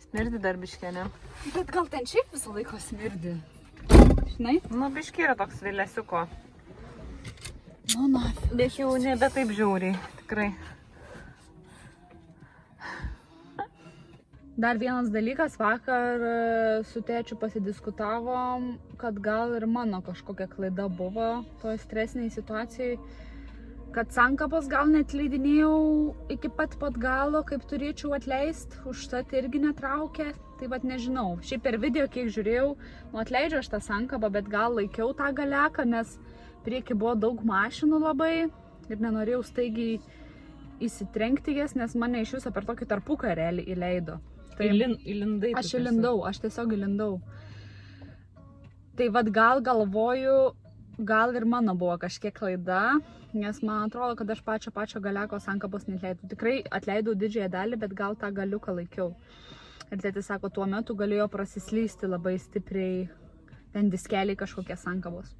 Smirdi dar biškė, ne? Bet gal ten šiaip visą laiką smirdi. Žinai? Nu, biškė yra toks vilėsiuko. Nu, na. Bet jau nebe taip žiauriai, tikrai. Dar vienas dalykas, vakar su tėčiu pasidiskutavom, kad gal ir mano kažkokia klaida buvo toje stresiniai situacijai, kad sankabos gal net leidinėjau iki pat galo, kaip turėčiau atleisti, užtat irgi netraukė, tai vat nežinau. Šiaip per video, kiek žiūrėjau, nu atleidžiu aš tą sankabą, bet gal laikiau tą galeką, nes prieki buvo daug mašinų labai ir nenorėjau staigiai įsitrenkti jas, nes mane iš viso per tokį tarpuką realiai įleido. Tai įlindai. Aš įlindau, aš tiesiog įlindau. Tai vat gal galvoju, gal ir mano buvo kažkiek klaida, nes man atrodo, kad aš pačio galiako sankabos neatleidau. Tikrai atleidau didžiąją dalį, bet gal tą galiuką laikiau. Ir tėtis sako, tuo metu galėjo prasislysti labai stipriai ten diskeliai kažkokie sankabos.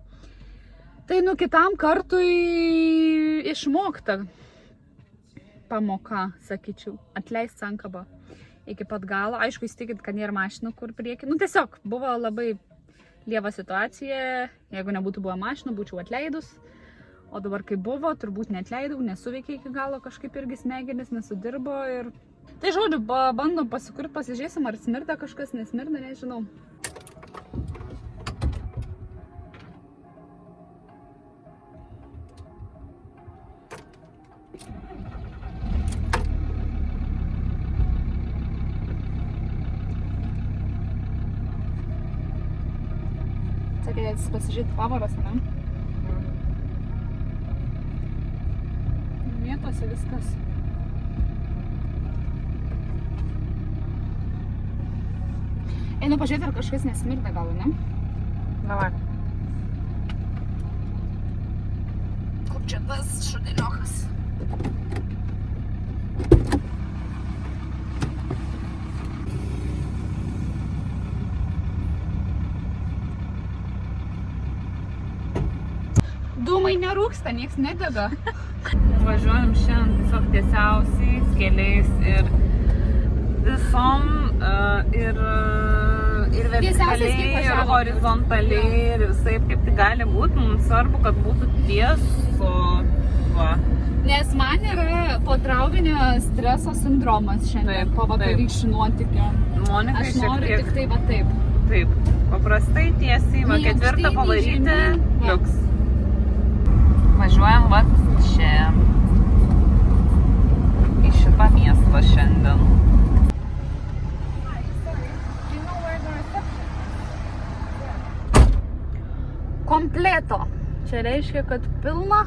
Tai nu kitam kartui išmokta pamoka, sakyčiau, atleisti sankabą iki pat galo. Aišku, įsitikint, kad nėra mašinų kur prieki. Nu tiesiog buvo labai lieva situacija. Jeigu nebūtų buvo mašinų, būčiau atleidus. O dabar kai buvo, turbūt neatleidau, nesuveikė iki galo, kažkaip irgi smegenis nesudirbo. Ir... Tai žodžiu, bandom pasikurti, pasižiūrėsim, ar smirda kažkas, nesmirda, nežinau. Sakėtės pasižiūrėti pavaras, ne? Vietose viskas. Einu pažiūrėti, ar kažkas nesmirda gal, ne? Davai. Kur čia tas šudeliokas? Dūmai nerūksta, nieks nedega. Važiuojam šiandien tiesiog tiesiausiais keliais ir visom ir vertikaliai, ir horizontaliai, ir visaip kaip tai gali būti. Mums svarbu, kad būtų tiesova. Nes man yra potrauminio streso sindromas šiandien po vakarykščių nuotykio. Monika Aš noriu tik tai va taip. Taip, paprastai tiesiai, va ketvirtą pavaryti, liuks. Važiuojam va čia, į šitą miestą šiandien. Kompleto. Čia reiškia, kad pilna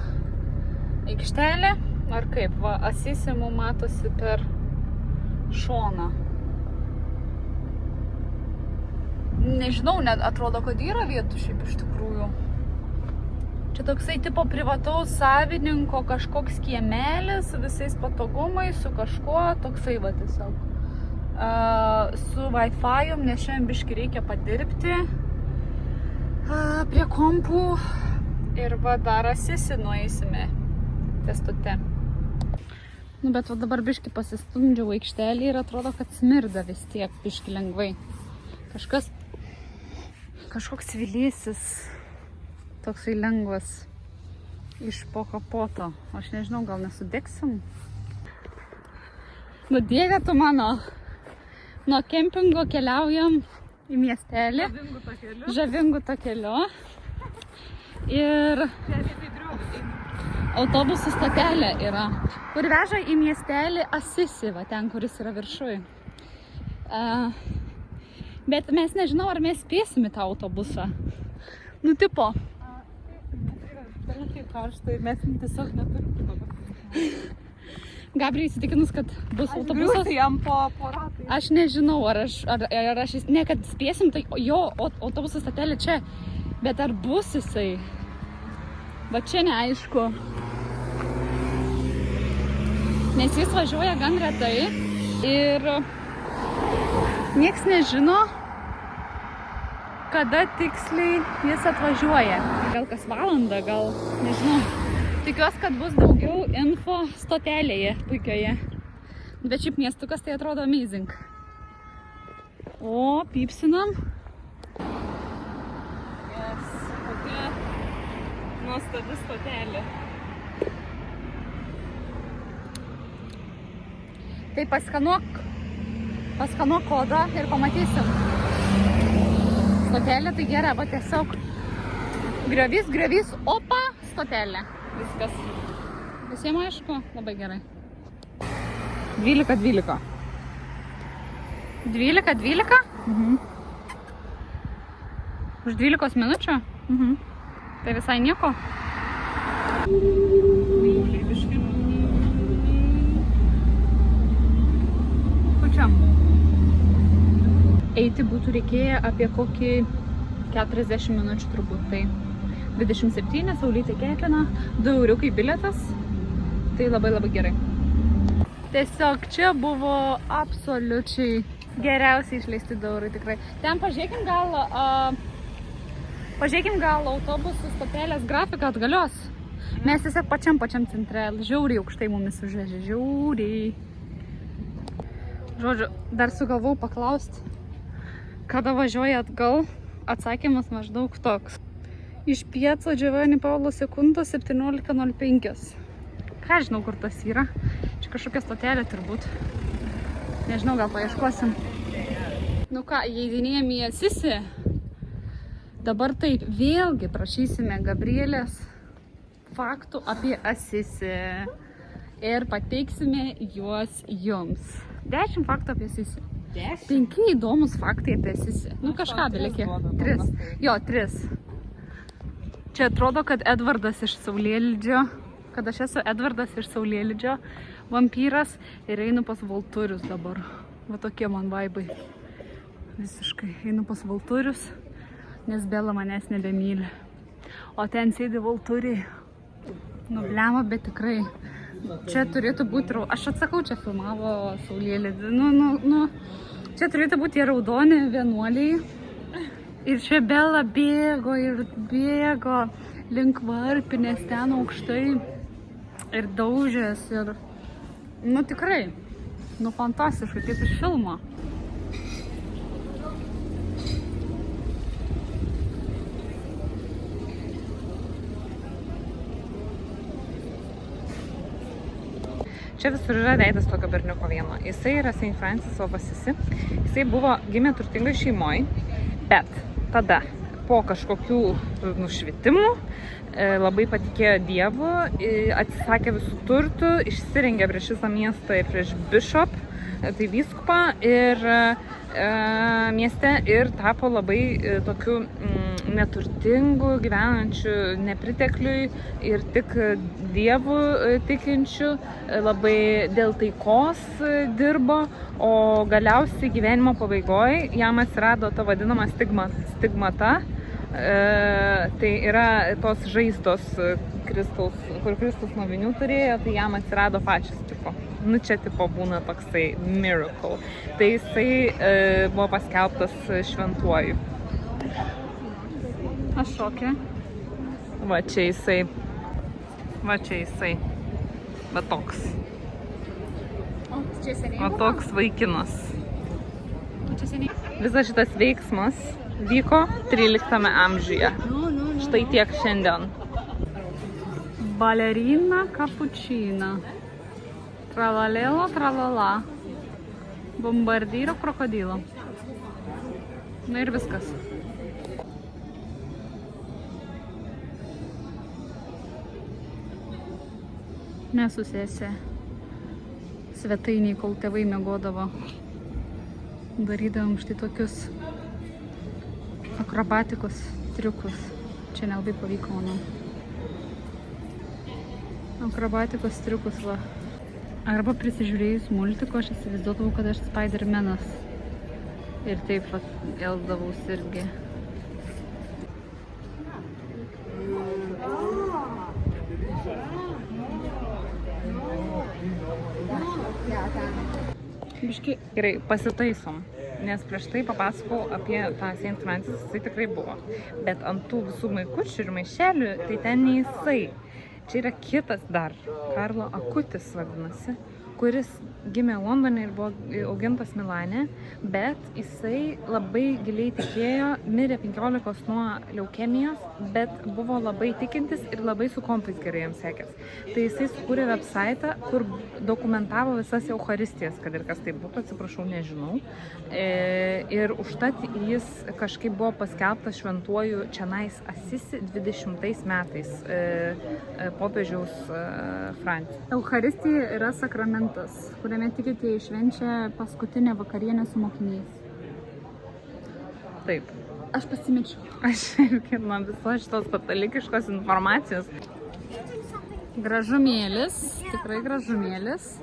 aikštelė, ar kaip, va, Asisimų matosi per šoną. Nežinau, net atrodo, kad yra vietų šiaip iš tikrųjų. Čia toksai tipo privataus savininko kažkoks kiemelis su visais patogumais, su kažkuo, toksai va tiesiog. Su Wi-Fi'um, nes šiandien biškį reikia padirbti prie kompų. Ir va dar Asisi nueisime pėstute. Nu, bet va dabar biškį pasistumdžiau aikštelį ir atrodo, kad smirda vis tiek biškį lengvai. Kažkoks vilysis. Toksai lengvas iš po kapoto. Aš nežinau, gal nesudegsim. Nu, Dieve tu mano. Nuo kempingo keliaujam į miestelį. Žavingų takeliu. Ir autobusų stotelė yra, kur veža į miestelį Asisi, va ten, kuris yra viršui. Bet mes nežinau, ar mes spėsim į tą autobusą. Nu, tipo. Karštai, mes tiesiog neturim. Gabriel įsitikinus, kad bus autobusas. Jam po ratai. Aš nežinau, ar aš ne, kad spėsim, tai jo autobusas stotelė čia. Bet ar bus jisai? Va čia neaišku. Nes jis važiuoja gan retai ir nieks nežino, kada tiksliai jis atvažiuoja. Gal kas valandą, gal nežinau. Tikiuosi, kad bus daugiau info stotelėje puikioje. Bet šiaip miestukas tai atrodo amazing. O, pypsinam. Yes, kokia nuostabi stotelė. Tai paskanuok kodą ir pamatysim. Stotelė tai gera, va tiesiog griovys, opa, stotelė. Viskas. Visiems aišku, labai gerai. 12. 12? Mhm. Už 12 minučių? Mhm. Tai visai nieko. Pučiam. Eiti būtų reikėję apie kokį 40 minučių turbūt. Tai 27, saulytė ketlina, 2 euriukai bilietas. Tai labai gerai. Tiesiog čia buvo absoliučiai geriausiai išleisti 2 eurai tikrai. Ten pažiūrėkim gal autobusų stotelės grafiką atgalios. Mes tiesiog pačiam centre, žiauriai aukštai mumis užvežė, žiauriai. Žodžiu, dar sugalvau paklausti, kada važiuoja atgal, atsakymas maždaug toks. Iš Piazza Giovanni Paolo II 17:05. Ką žinau, kur tas yra? Čia kažkokia stotelė turbūt. Nežinau, gal paieškosim. Nu ką, įeidinėjom į Asisį. Dabar taip, vėlgi prašysime Gabrielės faktų apie Asisį. Ir pateiksime juos jums. 10 faktų apie Asisį. 5 įdomus faktai apie Asisį. Nu kažką belikė. 3. Jo, 3. Čia atrodo, kad Edvardas iš Saulėlydžio. Kad aš esu Edvardas iš Saulėlydžio, vampyras ir einu pas Valturius dabar. Va tokie man vaibai. Visiškai einu pas Valturius, nes Bela manęs nebemyli. O ten sėdi Valturiai. Nublema, bet tikrai. Čia turėtų būti, aš atsakau, čia filmavo Saulėlydį. Čia turėtų būti tie raudoni vienuoliai. Ir čia Bela bėgo link varpinės ten aukštai. Ir daužės, ir... tikrai. Fantastiškai, kaip iš filmo. Čia visur yra veidas tokio berniuko vieno. Jisai yra St. Francis of Assisi. Jisai gimė turtingai šeimoj, bet tada po kažkokių nušvitimų labai patikėjo Dievu, atsisakė visų turtų, išsirengė prieš visą miestą ir prieš bishop, tai vyskupą ir mieste ir tapo labai tokiu neturtingu, gyvenančiu nepritekliui ir tik Dievu tikinčiu, labai dėl taikos dirbo, o galiausiai gyvenimo pabaigoje jam atsirado ta vadinama stigmata. Tai yra tos žaizdos Kristaus, kur Kristus nuo vinių turėjo, tai jam atsirado pačios tipo. Čia tipo būna toksai miracle. Tai jisai buvo paskelbtas šventuoju. Aš šokė. Va čia jisai. Va toks. Va toks vaikinas. Visas šitas veiksmas vyko 13 amžiuje. Štai tiek šiandien. Balerina cappuccina. Tralalelo, tralala. Bombardyro krokodilo. Na ir viskas. Mes su sese svetainiai, kol tėvai miegodavo, darydavom štai tokius akrobatikos triukus. Čia nelabai pavyko, manau. Akrobatikos triukus, va. Arba prisižiūrėjus multiko, aš įsivaizduodavau, kad aš Spidermanas. Ir taip, va, elgdavaus irgi. Biški, gerai, pasitaisom, nes prieš tai papasakau apie tą St. Francis, jisai tikrai buvo. Bet ant tų visų maikučių ir maišelių, tai ten ne jisai. Čia yra kitas dar, Karlo Akutis vadinasi, kuris gimė Londone ir buvo augintas Milane, bet jisai labai giliai tikėjo, mirė 15 nuo leukemijos, bet buvo labai tikintis ir labai su kompais gerai jam sekės. Tai jisai sukūrė website, kur dokumentavo visas eucharistijas, kad ir kas tai būtų, atsiprašau, nežinau. Ir užtat jis kažkaip buvo paskelbtas šventuoju čionais Asisi 20 metais popiežiaus Francis. Eucharistija yra sakramentas, kuriame tikintieji švenčia paskutinę vakarienę su mokiniais. Taip. Aš pasimečiau. Aš irgi nuo visos šitos katalikiškos informacijos. Gražumėlis, tikrai gražumėlis.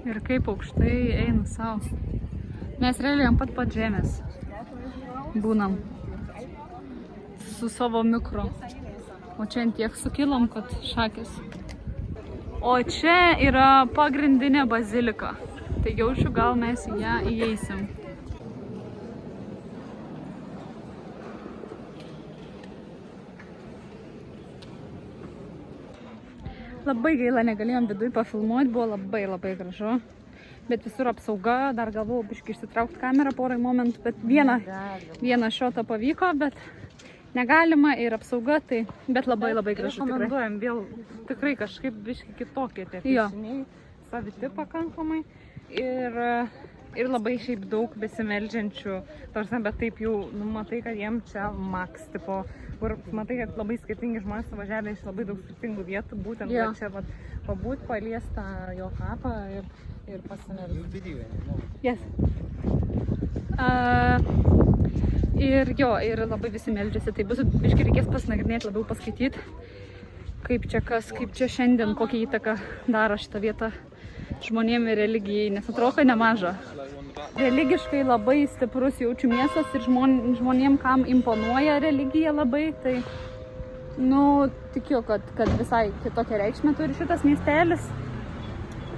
Ir kaip aukštai eina savo. Mes realiai ant pat žemės būnam su savo mikro. O čia ant tiek sukilom, kad šakės. O čia yra pagrindinė bazilika. Tai jaučiu, gal mes į ją įeisim. Labai gaila, negalėjom viduj pafilmuoti, buvo labai gražu. Bet visur apsauga, dar galvojau biškį išsitraukti kamerą porai momentų, bet vieną šotą pavyko, bet negalima ir apsauga, tai, bet labai gražu. Rekomenduojam vėl tikrai kažkaip biškį kitokie tie piešiniai, saviti pakankamai ir labai šiaip daug besimeldžiančių, tarsi, bet taip jau matai, kad jiem čia maks, tipo, kur matai, kad labai skirtingi žmonės važiavę iš labai daug skirtingų vietų, būtent čia pabūt, paliestą jo kapą ir pasimelsti. Yes. Ir labai visi meldžiasi, tai bus biškai reikės pasinagrinėti, labiau paskaityti, kaip čia šiandien, kokią įtaką daro šitą vietą žmonėm ir religijai, nes atrodo nemaža. Religiškai labai stiprus jaučiu miestas ir žmonėm, kam imponuoja religija labai, tai tikiu, kad visai kitokią reikšmę turi šitas miestelis.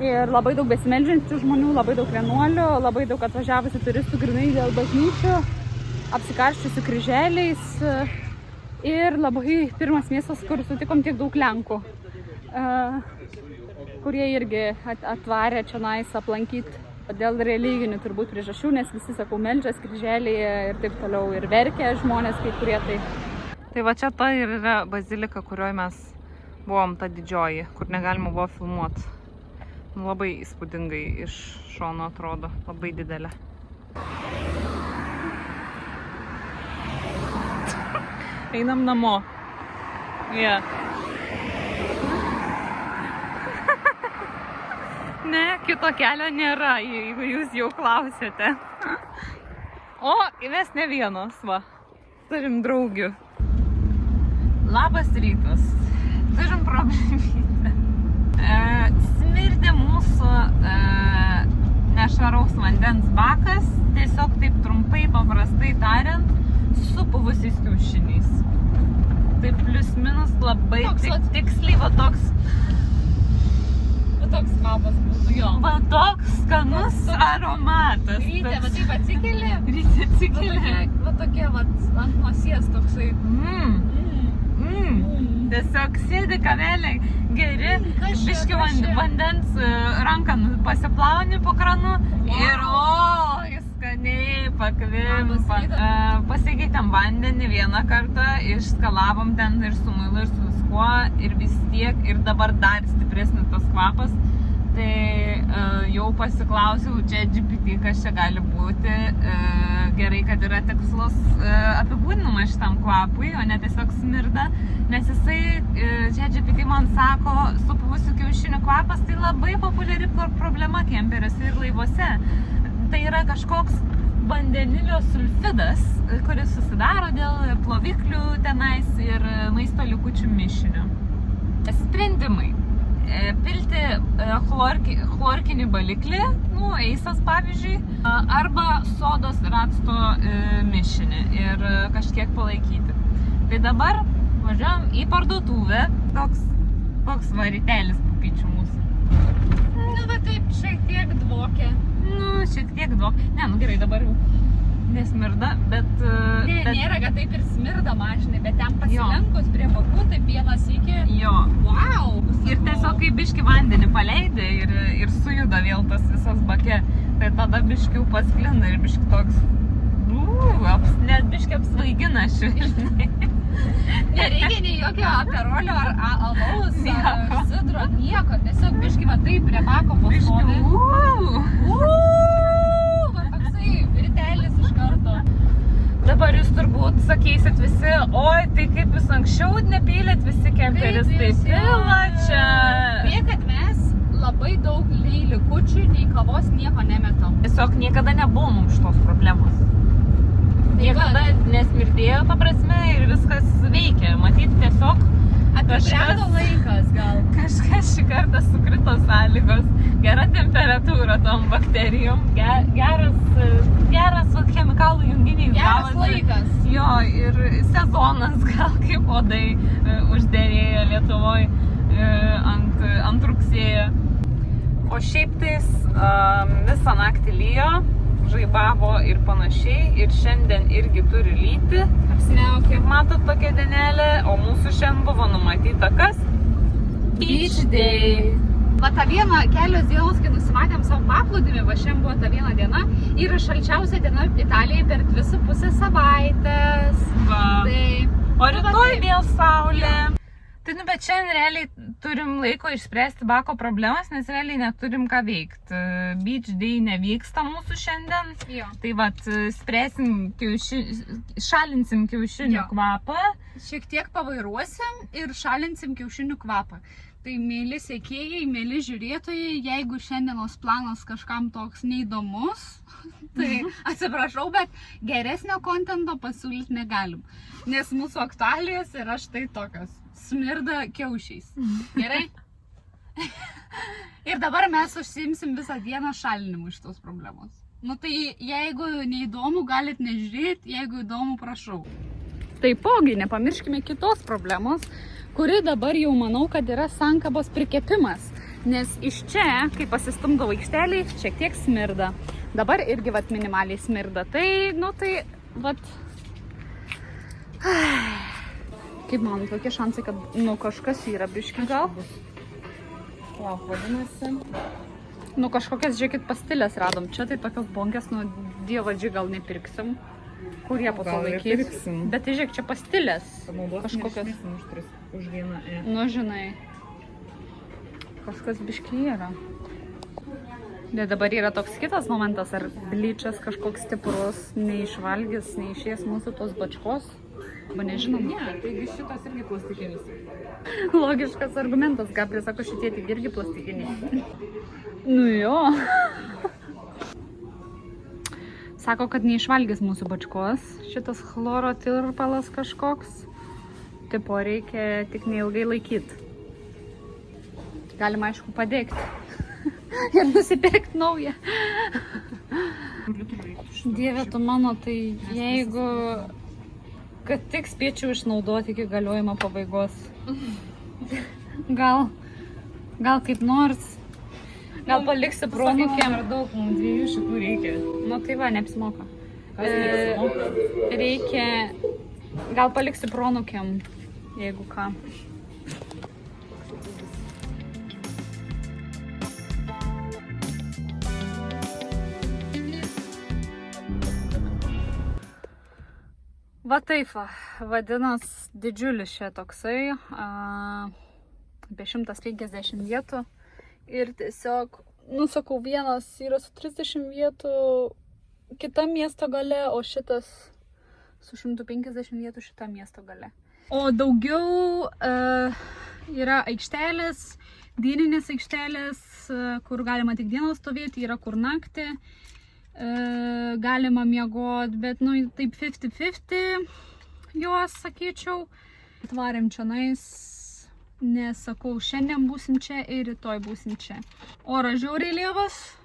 Ir labai daug besimeldžiančių žmonių, labai daug vienuolių, labai daug atvažiavusių turistų grynai dėl bažnyčių, apsikarščiusių kryželiais ir labai pirmas miestas, kur sutikom tiek daug Lenkų, kurie irgi atvarė čionais aplankyti dėl religinių turbūt priežasčių, nes visi, sakau, meldžias kryželėje ir taip toliau ir verkia žmonės kai kurie tai. Tai va čia ta ir yra bazilika, kurioje mes buvom, ta didžioji, kur negalima buvo filmuoti. Labai įspūdingai iš šono atrodo, labai didelė. Einam namo. Ne, kito kelio nėra, jeigu jūs jau klausėte. O, mes ne vienos, va. Turim draugių. Labas rytas. Turim problemytę. Smirdė mūsų nešvaraus vandens bakas, tiesiog taip trumpai, paprastai tariant, su buvusiais kiaušiniais. Tai plius minus labai tiksliai, va toks kvapas būtų, jo. Va toks skanus aromatas. Ryte, va taip atsikeli. Ryte atsikeli. Va tokie, va ant nosies toksai. Tiesiog sėdi kavelė, geri, biški vandens ranką pasiplauni po kranu ir jis skaniai pakvimpa. Pasikeitėm vandenį vieną kartą, išskalavom ten ir su muilu, ir su viskuo, ir vis tiek, ir dabar dar stipresnis tas kvapas. Tai jau pasiklausiau ChatGPT, kas čia gali būti. Gerai, kad yra tikslus apibūdinimas šitam kvapui, o ne tiesiog smirda. Nes jisai, ChatGPT man sako, supuvusių kiaušinių kvapas, tai labai populiari problema kemperiuose ir laivuose. Tai yra kažkoks vandenilio sulfidas, kuris susidaro dėl ploviklių tenais ir maisto likučių mišinio. Sprendimai. Pilti chlorkinį baliklį, eisas pavyzdžiui, arba sodos ir acto mišinį ir kažkiek palaikyti. Tai dabar važiuojam į parduotuvę, toks varitelis pupyčių mūsų. Va taip, šiek tiek dvokė. Šiek tiek dvokė. Ne, gerai, dabar jau nesmirda, bet... Nėra, kad taip ir smirda mažinai, bet ten pasilenkus prie bakų, taip vienas iki... Jo. Wow! Ir tiesiog kai kai biški vandenį paleidė ir sujuda vėl tas visas bake, tai tada biškių pasklina ir biški toks, net biški apsvaigina žinai. Nereikia nei jokio aperolio ar alaus, ar sidro, nieko, tiesiog biški va taip prie bako pastovi. Va toksai ritelis iš karto. Dabar jūs turbūt sakysit visi, oi, tai kaip jūs anksčiau nepylėt visi kemperis, tai pila čia. Tiek, kad mes labai daug nei likučių, nei kavos nieko nemetam. Tiesiog niekada nebuvo mums šitos problemos. Niekada nesmirdėjo, ta prasme, ir viskas veikia. Matyt, tiesiog Apibrėdo laikas gal. Kažkas šį kartą sukrito sąlygos. Gera temperatūra tom bakterijom. Geras chemikalų junginys. Geras laikas. Jo, ir sezonas gal kaip odai užderėjo Lietuvoje ant rugsėjo. O šiaip tais visą naktį lyjo, žaibavo ir panašiai, ir šiandien irgi turi lyti. Apsiniaukė. Matot tokia dienelė, o mūsų šiandien buvo numatyta kas? Beach Day. Va tą vieną kelios dienos, kai nusimatėm savo paplūdimį, va šiandien buvo ta viena diena, yra šalčiausia diena Italijai per 2,5 savaitės. Va. Tai, o rytoj vėl saulė. Tai bet šiandien realiai turim laiko išspręsti bako problemas, nes realiai neturim ką veikti. Beach Day nevyksta mūsų šiandien. Jo. Tai vat, šalinsim kiaušinių kvapą. Šiek tiek pavairuosim ir šalinsim kiaušinių kvapą. Tai mėly sekėjai, mėly žiūrėtojai, jeigu šiandienos planas kažkam toks neįdomus, tai atsiprašau, bet geresnio kontento pasiūlyti negalim. Nes mūsų aktualijos yra štai tokios. Smirda kiaušiais. Gerai? Ir dabar mes užsiimsim visą dieną šalinimu šitos problemos. Nu tai jeigu neįdomu, galit nežiūrėti, jeigu įdomu, prašau. Taipogi nepamirškime kitos problemos, kuri dabar jau manau, kad yra sankabos prikepimas. Nes iš čia, kai pasistumdo aikšteliai, šiek tiek smirda. Dabar irgi vat minimaliai smirda. Tai, nu tai, vat... Kaip man, kokie šansai, kad nu kažkas yra biški gal? Lauk, vadinasi. Nu kažkokias, žiūrėkit, pastilės radom. Čia tai tokios bonkės, nu dievadžiai gal nepirksim. Kur jie po to laikys? Bet tai žiūrėk, čia pastilės. Kažkokios. Už vieną E. Nu žinai. Kažkas biški yra. Bet dabar yra toks kitas momentas, ar blyčias kažkoks stiprus, neišvalgys, neišės mūsų tos bačkos. Arba nežinom. Ne, taigi šitas irgi plastikinis. Logiškas argumentas, Gabriel sako, šitie tik irgi plastikiniai. Nu jo. Sako, kad neišvalgys mūsų bačkos. Šitas chloro tirpalas kažkoks. Tipo reikia tik neilgai laikyti. Galima aišku padėkti. Ir nusipirkti naują. Dieve tu mano, tai jeigu... Kad tik spėčiau išnaudoti iki galiojimo pabaigos. Gal kaip nors. Gal paliksiu proanūkiam. Per daug, mums 2 šitų reikia. Nu tai va, neapsimoka. Kas neapsimoka? Reikia... Gal paliksiu proanūkiam, jeigu ką. Va taip, vadinas didžiulis čia toksai, apie 150 vietų ir tiesiog, nu sakau, vienas yra su 30 vietų kitam miesto gale, o šitas su 150 vietų šitam miesto gale. O daugiau yra aikštelės, dieninės aikštelės, kur galima tik dieną stovėti, yra kur naktį. Galima miegoti, bet nu taip 50-50 juos sakyčiau. Atvarėm čionais, nes sakau, šiandien būsim čia ir rytoj būsim čia. Oras žiauriai lievas,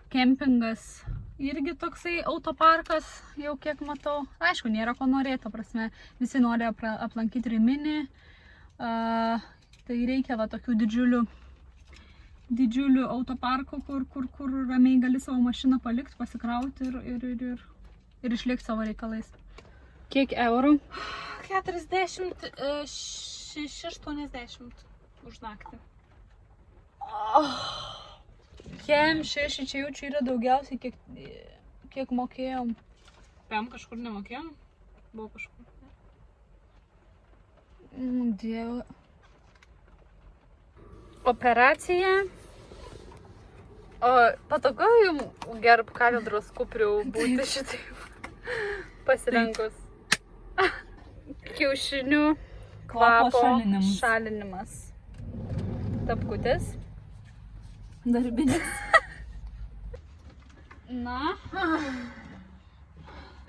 kempingas irgi toksai autoparkas, jau kiek matau. Aišku, nėra ko norėti, ta prasme, visi nori aplankyti Riminį, tai reikia va tokių didžiulių autoparkų, kur ramiai gali savo mašiną palikti, pasikrauti ir išlikti savo reikalais. Kiek eurų? 46,80. už naktį. Kem 6 čia jaučiu yra daugiausiai, kiek mokėjom. PM kažkur nemokėjom? Buvo kažkur. Dieve. Operacija. O patogu jums gerb katedros kuprių būti šitaip pasirenkus. Kiaušinių kvapo šalinimas. Tapkutės. Darbinis. Na.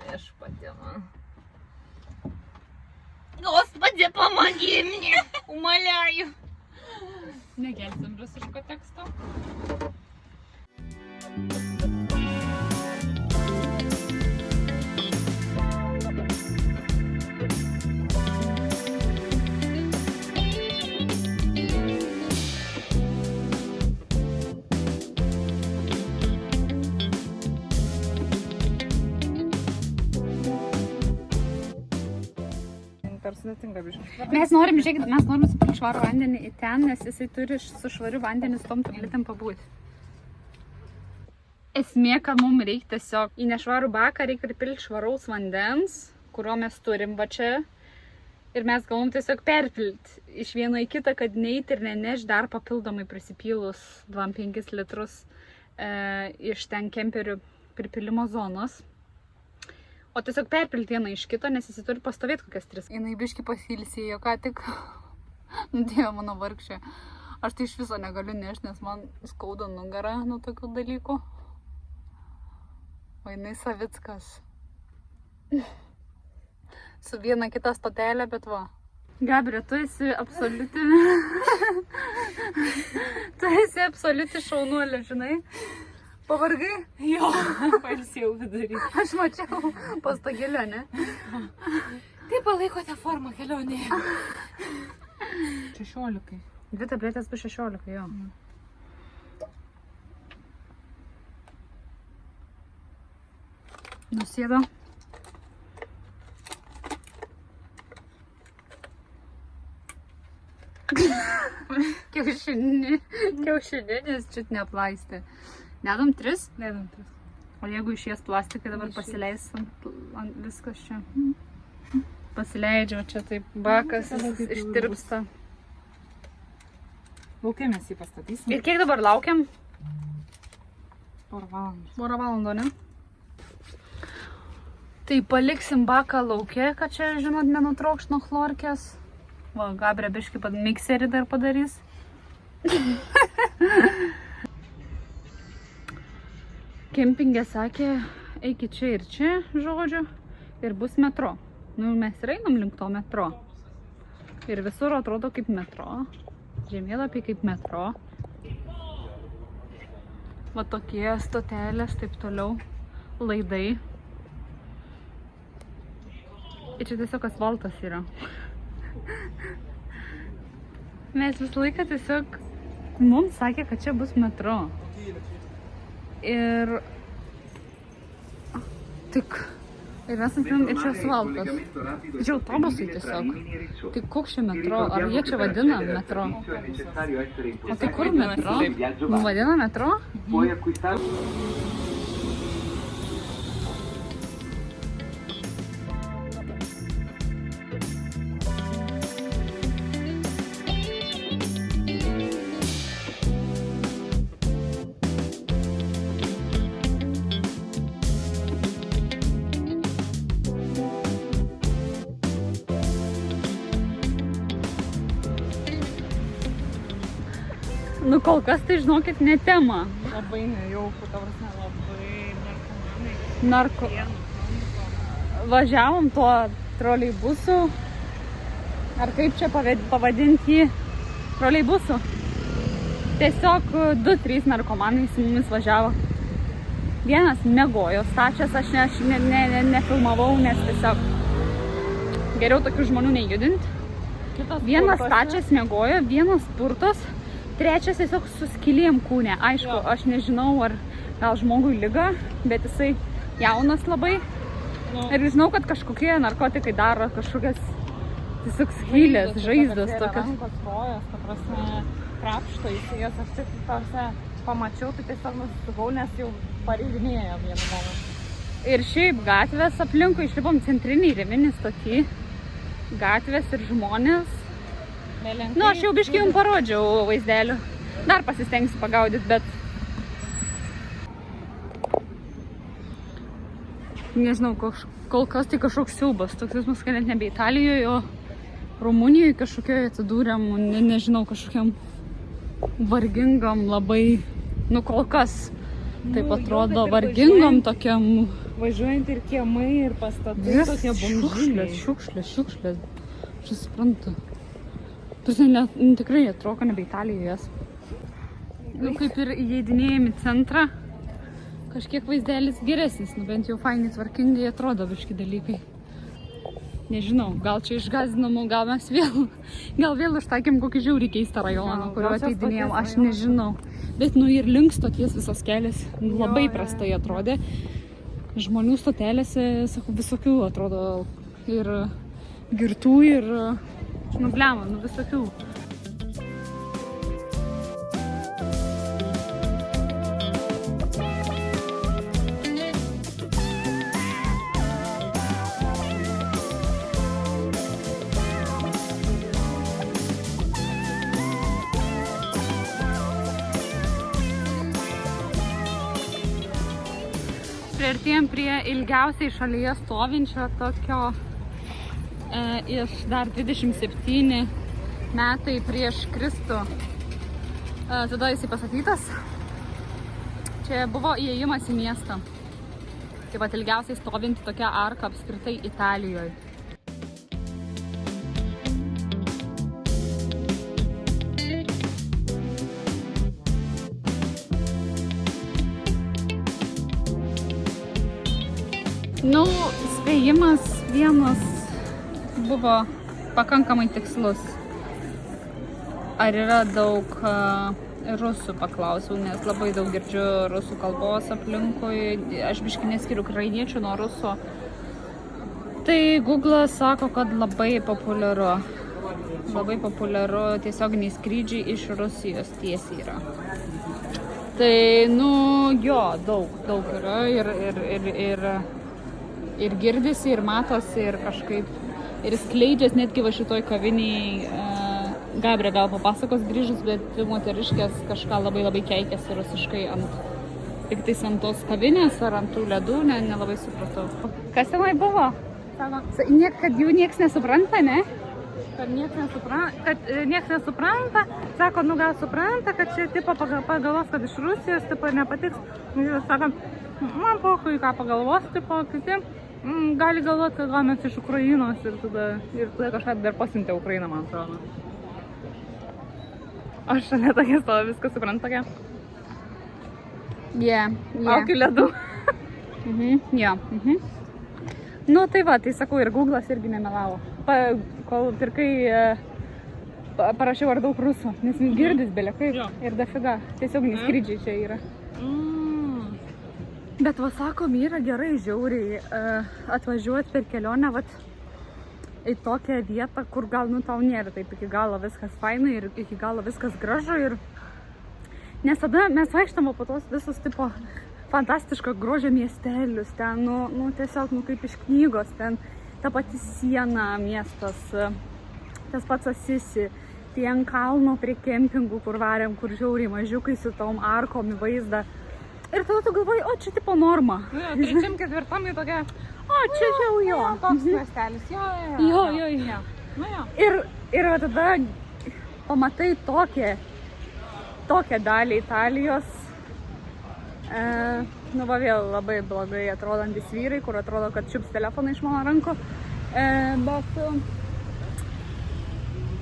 Viešpatie man. Господи, помоги мне! Умоляю! Negelsim rusiško teksto. Mes norim, žiūrėkit, mes norim supilti švarų vandenį į ten, nes jisai turi su švariu vandeniu su tom tabletėm pabūti. Esmė, kad mums reikia tiesiog į nešvarų baką reikia pripilti švaraus vandens, kurio mes turim va čia. Ir mes galvom tiesiog perpilti iš vieno į kitą, kad neįt ir neneš dar papildomai prisipylus 2-5 litrus iš ten kemperių pripilimo zonos. O tiesiog perpilti vieną iš kito, nes jis turi pastovėti kokias 3. Jinai biški pasilsėjo, ką tik. Dieve mano vargšė. Aš tai iš viso negaliu nešti, nes man skauda nugarą nuo tokių dalykų. O jinai savickas. Su viena kita stotelė, bet va. Gabriel, tu esi absoliuti... tu esi absoliuti šaunuolė, žinai. Pavargai? Jo, pailsėjau vidury. Aš mačiau pastogėlio, ne? Taip palaikote formą kelionėje. 16. 2 tabletės bus 16, jo. Nusėdo. Kiaušininis čiut neaplaistė. Dedam 3? Dedam 3. O jeigu išies plastikai, dabar pasileis ant viskas čia. Pasileidžiau čia taip, bakas ištirpsta. Laukia mes jį pastatysim. Ir kiek dabar laukiam? Porą valandų. Porą valandų, ne? Tai paliksim baką laukia, kad čia, žinot, nenutrokšt nuo chlorkės. Va, Gabriel biškį mikserį dar padarys. Kempingė sakė, eikit čia ir čia, žodžiu, ir bus metro. Nu, mes ir einam link to metro. Ir visur atrodo kaip metro. Žemėlapiai kaip metro. Va tokie stotelės, taip toliau, laidai. Ir čia tiesiog asfaltas yra. Mes visą laiką tiesiog, mums sakė, kad čia bus metro. Ir tik ir mes atėjom ir čia asfaltas. Čia autobusai tiesiog. Tai koks čia metro? Ar jie čia vadina metro? O tai kur metro? Vadina metro? Nu kol kas tai žinokit ne tema. Labai nejauku, ta prasme, labai narkomanai. Važiavom tuo troleibusu. Ar kaip čia pavadinti jį? Troleibusu. Tiesiog 2-3 narkomanai su mumis važiavo. Vienas miegojo stačias, aš nefilmavau, nes tiesiog geriau tokių žmonių nejudinti. Vienas stačias miegojo, vienas purtos. Trečias tiesiog su skylėm kūne. Aišku, aš nežinau, ar gal žmogui liga, bet jisai jaunas labai. Ir žinau, kad kažkokie narkotikai daro kažkokias Tiesiog skylės, žaizdas tokios. Rankos, kojos, ta prasme, krapšto įsijas, aš tik tarsi pamačiau, tai tiesiog nusisukau, nes jau pareidinėjo vienu momentu. Ir šiaip gatvės aplinkui, išlipom centrinį Reminį stotį, gatvės ir žmonės. Nu, aš jau biškai jums parodžiau vaizdelių. Dar pasistengsiu pagaudyti, bet... Nežinau, kol kas tai kažkoks siaubas. Toks jausmas, kad net nebe Italijoje, o Rumunijoje kažkokioje atsidūrėm, nežinau, kažkokiam vargingam labai, nu kol kas taip atrodo vargingam tokiam. Važiuojant ir kiemai, ir pastatai, tokie bomžiniai. Šiukšlės. Aš suprantu. Tikrai atrodo, kad nebe Italijoje. Nu, kaip ir įeidinėjami į centrą, kažkiek vaizdelis geresnis, nu bent jau fainai tvarkingai atrodo viški dalykai. Nežinau, gal čia išgazinom, gal mes vėl užtakėm kokį žiaurį keistą rajoną, kurio ateidinėjom, aš nežinau. Bet nu ir link stoties visas kelias labai prastai atrodė. Žmonių stotelėse, sakau, visokių atrodo ir girtų ir, nu blema, nu visokių. Priartėjom prie ilgiausiai šalyje stovinčio tokio iš dar 27 metai prieš Kristų. Tada jisai pastatytas. Čia buvo įėjimas į miestą. Taip pat ilgiausiai stovinti tokia arka apskritai Italijoje. Nu, spėjimas vienas buvo pakankamai tikslus. Ar yra daug rusų, paklausiau, nes labai daug girdžiu rusų kalbos aplinkui. Aš biškai neskiriu ukrainiečių nuo rusų. Tai Google'as sako, kad labai populiaru. Labai populiaru tiesioginiai skrydžiai iš Rusijos tiesiai yra. Tai, nu, jo, daug yra ir girdisi, ir matosi, ir kažkaip, ir skleidžias netgi va šitoj kaviniai. Gabrė gal papasakos grįžus, bet dvi moteriškės kažką labai keikėsi rusiškai tiktais ant tos kavinės ar ant tų ledų, nelabai supratau. Kas tenai buvo? Kad jų nieks nesupranta, ne? Kad nieks nesupranta, sako, nu gal supranta, kad čia tipo pagalvos, kad iš Rusijos tipo nepatiks. Sako, man pochui, ką pagalvos, tipo kiti gali galvoti, kad gal mes iš Ukrainos ir tada kažką dar pasiuntė Ukrainą, man atrodo. Aš šalia tokia stovi, viską supranta tokia. Laukiu ledų. Nu tai va, tai sakau, ir Google'as irgi nemelavo. Kol pirkai parašiau ar daug rusų, nes girdis belė kaip ir dafiga. Tiesiog neskrydžiai čia yra. Bet va sakom, yra gerai žiauriai atvažiuoti per kelionę į tokią vietą, kur gal nu tau nėra taip iki galo viskas fainai ir iki galo viskas gražu. Nes tada mes vaikštame po tos visus tipo fantastiško grožio miestelius, ten nu tiesiog kaip iš knygos, ten ta pati siena miestas, tas pats Asisi, tie ant kalno prie kempingų, kur varėm, kur žiauriai mažiukai su tom arkom į vaizdą. Ir tada tu galvoji, o čia tipo norma. Trečiam, ketvirtam į tokia, o čia jau jo. Toks miestelis, jo. Ir tada pamatai tokią dalį Italijos. Nu va vėl labai blogai atrodantis vyrai, kur atrodo, kad čiups telefoną iš mano rankų.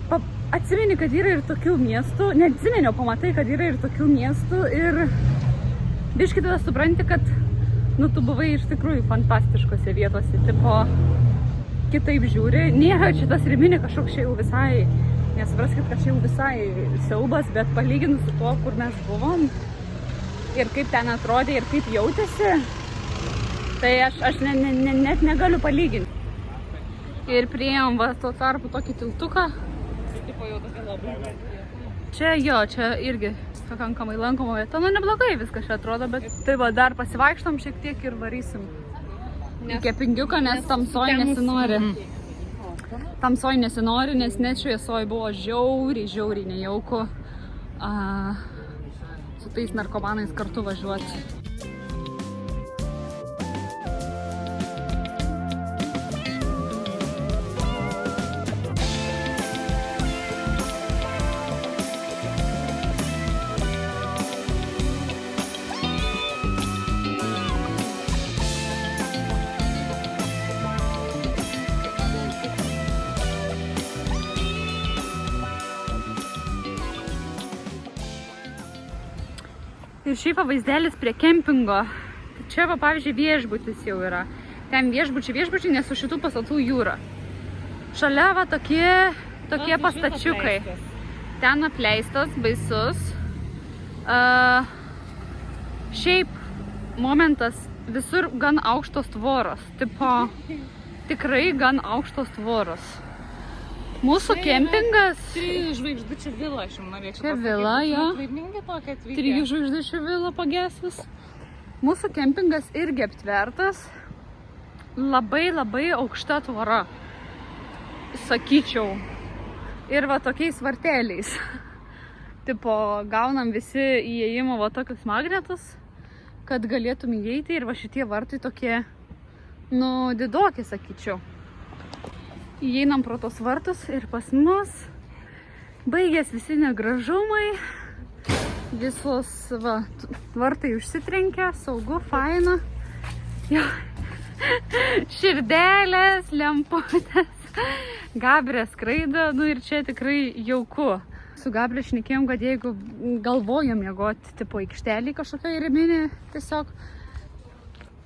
Bet atsimeni, kad yra ir tokių miestų, neatsimeniau, pamatai, kad yra ir tokių miestų ir biškai tada supranti, kad nu tu buvai iš tikrųjų fantastiškose vietose, tipo kitaip žiūri. Nėra šitas Riminė kažkoks čia jau visai, nesupraskit, kad čia jau visai siaubas, bet palyginus su tuo, kur mes buvom ir kaip ten atrodė ir kaip jautėsi, tai aš net negaliu palyginti. Ir priėjom va tuo tarpu tokį tiltuką. Tipo jau tokia labai. Čia jo, čia irgi pakankamai lankoma vieta. Nu, neblogai viskas čia atrodo, bet tai va dar pasivaikštom šiek tiek ir varysim į kempingiuką, nes tamsoj nesinori. Tamsoj nesinori, nes net šviesoj buvo žiauriai nejauku su tais narkomanais kartu važiuoti. Ir šiaip vaizdelis prie kempingo. Čia va, pavyzdžiui, viešbutis jau yra. Ten viešbučiai, nes su šitų pastatų jūra. Šalia va tokie pastačiukai. Ten apleistas, baisus. Šiaip momentas visur gan aukštos tvoros. Tipo, tikrai gan aukštos tvoros. Mūsų kempingas... 3 žvaigždučių vila, aš jums norėčiau Čia pasakyti. vila, jo. Laimingi tokia atvykę. 3 žvaigždučių vila pagesvis. Mūsų kempingas irgi aptvertas. Labai aukšta tvora. Sakyčiau. Ir va tokiais varteliais. Tipo, gaunam visi įėjimo va tokius magnetus, kad galėtum įeiti. Ir va šitie vartai tokie, nu, didokie, sakyčiau. Įeinam pro tos vartus ir pas mus baigės visi negražumai. Visos va, vartai užsitrenkia, saugu, faina. Jo. Širdelės, lemputės. Gabrė skraido, nu ir čia tikrai jauku. Su Gabrė šnekėjom, kad jeigu galvojam miegoti tipo aikštelį kažkokią įrėminį, tiesiog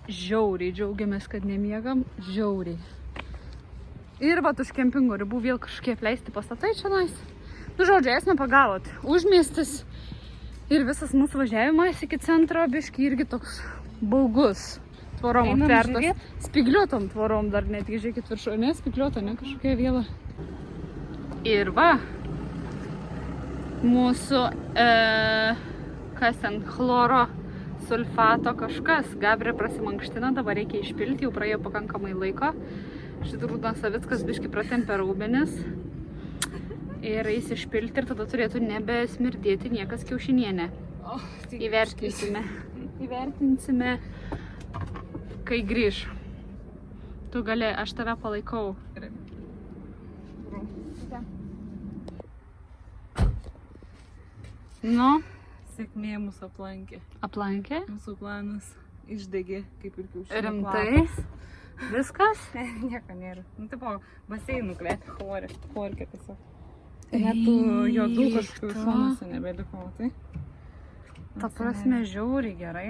žiauriai džiaugiamės, kad nemiegam, žiauriai. Ir va, už kempingo ribų vėl kažkokie apleisti pastatai čionais. Nu, žodžiu, esame pagavot. Užmiestis ir visas mūsų važiavimas iki centro biški irgi toks baugus. Tvorom aptvertas. Spigliuotom tvorom dar netgi, žiūrėkit viršų. Ne, spigliuota, ne kažkokia vėla. Ir va, mūsų, kas ten, chloro sulfato kažkas. Gabrė prasimankština, dabar reikia išpilti, jau praėjo pakankamai laiko. Šitų Rūdas Savickas biški pratempė raumenis ir eis išpilti ir tada turėtų nebesmirdėti niekas kiaušinienė. Įvertinsime, kai grįž. Tu gali, aš tave palaikau. Nu, Sėkmė mūsų aplankė. aplankė. Mūsų planas išdegė, kaip ir kiaušinių Rimtai. kvapas. Viskas? Nieko nėra. Nu, tipo, baseinų klėpė, chorkė tiesiog. Net tų juodų kažkokių šonuose nebeliko, tai? Ta prasme, žiauriai gerai.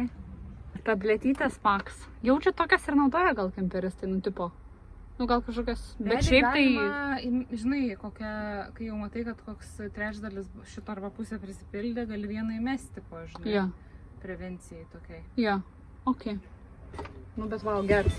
Tabletytės Max. Jaučia tokias ir naudoja gal kemperistai, nu tipo. Nu gal kažkokias, bet šiaip tai... Žinai, kokia, kai jau matai, kad koks trečdalis šito arba pusė prisipildė, gali vieną įmesti, po, žinai, Jo. prevencijai tokiai. Jo, okei. Nu bet vau, geras.